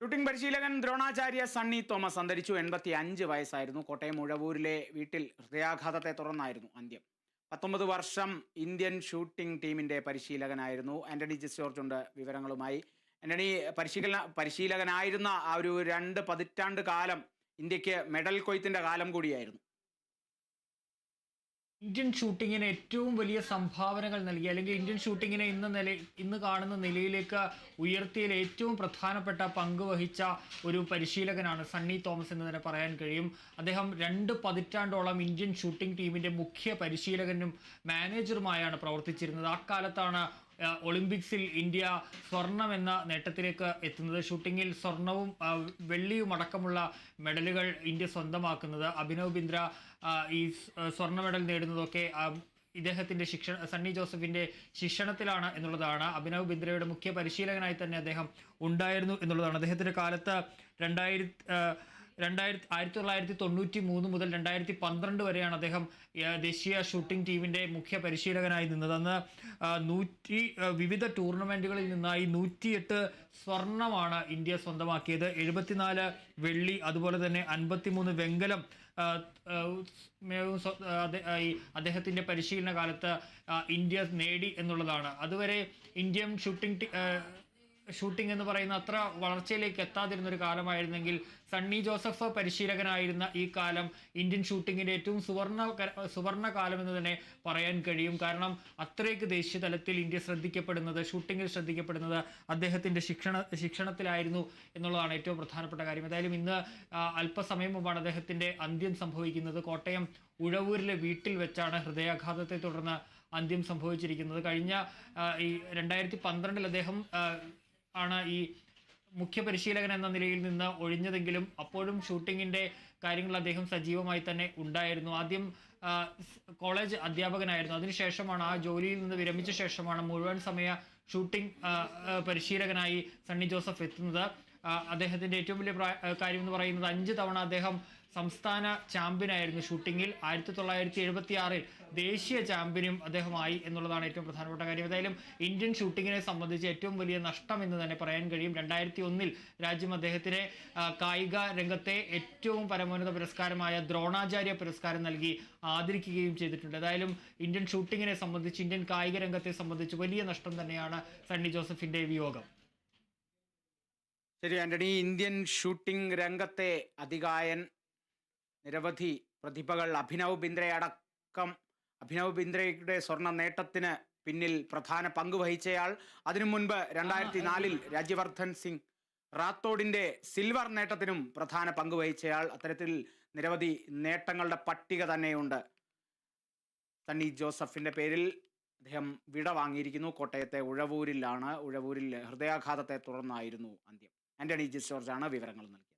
Shooting പരിശീലകൻ Dronacharya Sunny Thomas അന്തരിച്ചു. 85 വയസ്സായിരുന്നു. കോട്ടയം ഉഴവൂരിലെ വീട്ടിൽ ഹൃദയാഘാതത്തെ തുടർന്നായിരുന്നു അന്ത്യം. 19 വർഷം ഇന്ത്യൻ ഷൂട്ടിംഗ് ടീമിന്റെ പരിശീലകനായിരുന്നു. ആന്റണി ജെ ജോർജ് ഉണ്ട് വിവരങ്ങളുമായി. ആന്റണി, പരിശീലകനായിരുന്ന ആ ഒരു 2 പതിറ്റാണ്ട് കാലം ഇന്ത്യക്ക് മെഡൽ കൊയ്ത്തിന്റെ കാലം കൂടിയായിരുന്നു. ഇന്ത്യൻ ഷൂട്ടിങ്ങിന് ഏറ്റവും വലിയ സംഭാവനകൾ നൽകി, അല്ലെങ്കിൽ ഇന്ത്യൻ ഷൂട്ടിങ്ങിനെ ഇന്ന് കാണുന്ന നിലയിലേക്ക് ഉയർത്തിയതിൽ ഏറ്റവും പ്രധാനപ്പെട്ട പങ്ക് വഹിച്ച ഒരു പരിശീലകനാണ് സണ്ണി തോമസ് എന്ന് തന്നെ പറയാൻ കഴിയും. അദ്ദേഹം 2 പതിറ്റാണ്ടോളം ഇന്ത്യൻ ഷൂട്ടിംഗ് ടീമിന്റെ മുഖ്യ പരിശീലകനും മാനേജറുമായാണ് പ്രവർത്തിച്ചിരുന്നത്. ആ കാലത്താണ് ഒളിമ്പിക്സിൽ ഇന്ത്യ സ്വർണം എന്ന നേട്ടത്തിലേക്ക് എത്തുന്നത്. ഷൂട്ടിങ്ങിൽ സ്വർണവും വെള്ളിയും അടക്കമുള്ള മെഡലുകൾ ഇന്ത്യ സ്വന്തമാക്കുന്നത്. അഭിനവ് ബിന്ദ്ര ഈ സ്വർണ്ണ മെഡൽ നേടുന്നതൊക്കെ ഇദ്ദേഹത്തിൻ്റെ സണ്ണി ജോസഫിൻ്റെ ശിക്ഷണത്തിലാണ് എന്നുള്ളതാണ്. അഭിനവ് ബിന്ദ്രയുടെ മുഖ്യ പരിശീലകനായി തന്നെ അദ്ദേഹം ഉണ്ടായിരുന്നു എന്നുള്ളതാണ്. അദ്ദേഹത്തിൻ്റെ കാലത്ത് 1993 മുതൽ 2012 വരെയാണ് അദ്ദേഹം ദേശീയ ഷൂട്ടിംഗ് ടീമിൻ്റെ മുഖ്യ പരിശീലകനായി നിന്നത്. അന്ന് വിവിധ ടൂർണമെൻറ്റുകളിൽ നിന്നായി 108 സ്വർണമാണ് ഇന്ത്യ സ്വന്തമാക്കിയത്. 74 വെള്ളി, അതുപോലെ തന്നെ 53 വെങ്കലം അദ്ദേഹത്തിൻ്റെ പരിശീലന കാലത്ത് ഇന്ത്യ നേടി എന്നുള്ളതാണ്. അതുവരെ ഇന്ത്യൻ ഷൂട്ടിംഗ് എന്ന് പറയുന്ന അത്ര വളർച്ചയിലേക്ക് എത്താതിരുന്നൊരു കാലമായിരുന്നെങ്കിൽ സണ്ണി ജോസഫ് പരിശീലകനായിരുന്ന ഈ കാലം ഇന്ത്യൻ ഷൂട്ടിങ്ങിൻ്റെ ഏറ്റവും സുവർണ കാലം എന്ന് തന്നെ പറയാൻ കഴിയും. കാരണം അത്രയ്ക്ക് ദേശീയ തലത്തിൽ ഇന്ത്യ ഷൂട്ടിങ്ങിൽ ശ്രദ്ധിക്കപ്പെടുന്നത് അദ്ദേഹത്തിൻ്റെ ശിക്ഷണത്തിലായിരുന്നു എന്നുള്ളതാണ് ഏറ്റവും പ്രധാനപ്പെട്ട കാര്യം. ഏതായാലും ഇന്ന് അല്പസമയം മുമ്പാണ് അദ്ദേഹത്തിൻ്റെ അന്ത്യം സംഭവിക്കുന്നത്. കോട്ടയം ഉഴവൂരിലെ വീട്ടിൽ വെച്ചാണ് ഹൃദയാഘാതത്തെ തുടർന്ന് അന്ത്യം സംഭവിച്ചിരിക്കുന്നത്. കഴിഞ്ഞ ഈ 2012 അദ്ദേഹം ആണ് ഈ മുഖ്യ പരിശീലകൻ എന്ന നിലയിൽ നിന്ന് ഒഴിഞ്ഞതെങ്കിലും അപ്പോഴും ഷൂട്ടിങ്ങിൻ്റെ കാര്യങ്ങൾ അദ്ദേഹം സജീവമായി തന്നെ ഉണ്ടായിരുന്നു. ആദ്യം കോളേജ് അധ്യാപകനായിരുന്നു. അതിനുശേഷമാണ് ആ ജോലിയിൽ നിന്ന് വിരമിച്ച ശേഷമാണ് മുഴുവൻ സമയ ഷൂട്ടിംഗ് പരിശീലകനായി സണ്ണി ജോസഫ് എത്തുന്നത്. അദ്ദേഹത്തിൻ്റെ ഏറ്റവും വലിയ കാര്യം എന്ന് പറയുന്നത് 5 തവണ അദ്ദേഹം സംസ്ഥാന ചാമ്പ്യനായിരുന്നു ഷൂട്ടിങ്ങിൽ. 1976 ദേശീയ ചാമ്പ്യനും അദ്ദേഹമായി എന്നുള്ളതാണ് ഏറ്റവും പ്രധാനപ്പെട്ട കാര്യം. ഏതായാലും ഇന്ത്യൻ ഷൂട്ടിങ്ങിനെ സംബന്ധിച്ച് ഏറ്റവും വലിയ നഷ്ടം എന്ന് തന്നെ പറയാൻ കഴിയും. 2001 രാജ്യം അദ്ദേഹത്തിന് കായിക രംഗത്തെ ഏറ്റവും പരമോന്നത പുരസ്കാരമായ ദ്രോണാചാര്യ പുരസ്കാരം നൽകി ആദരിക്കുകയും ചെയ്തിട്ടുണ്ട്. ഏതായാലും ഇന്ത്യൻ ഷൂട്ടിങ്ങിനെ സംബന്ധിച്ച്, ഇന്ത്യൻ കായിക രംഗത്തെ സംബന്ധിച്ച് വലിയ നഷ്ടം തന്നെയാണ് സണ്ണി ജോസഫിന്റെ വിയോഗം. ശരി ആന്റണി, ഇന്ത്യൻ ഷൂട്ടിംഗ് രംഗത്തെ അതികായൻ, നിരവധി പ്രതിഭകൾ, അഭിനവ് ബിന്ദ്രയുടെ സ്വർണ്ണ നേട്ടത്തിന് പിന്നിൽ പ്രധാന പങ്ക് വഹിച്ചയാൾ, അതിനു മുൻപ് 2004 രാജ്യവർദ്ധൻ സിംഗ് റാത്തോഡിന്റെ സിൽവർ നേട്ടത്തിനും പ്രധാന പങ്ക് വഹിച്ചയാൾ. അത്തരത്തിൽ നിരവധി നേട്ടങ്ങളുടെ പട്ടിക തന്നെയുണ്ട്. സണ്ണി ജോസഫിന്റെ പേരിൽ അദ്ദേഹം വിട വാങ്ങിയിരിക്കുന്നു. കോട്ടയത്തെ ഉഴവൂരിൽ ഹൃദയാഘാതത്തെ തുടർന്നായിരുന്നു അന്ത്യം. ആന്റണി ജെ ജോർജാണ് വിവരങ്ങൾ നൽകിയത്.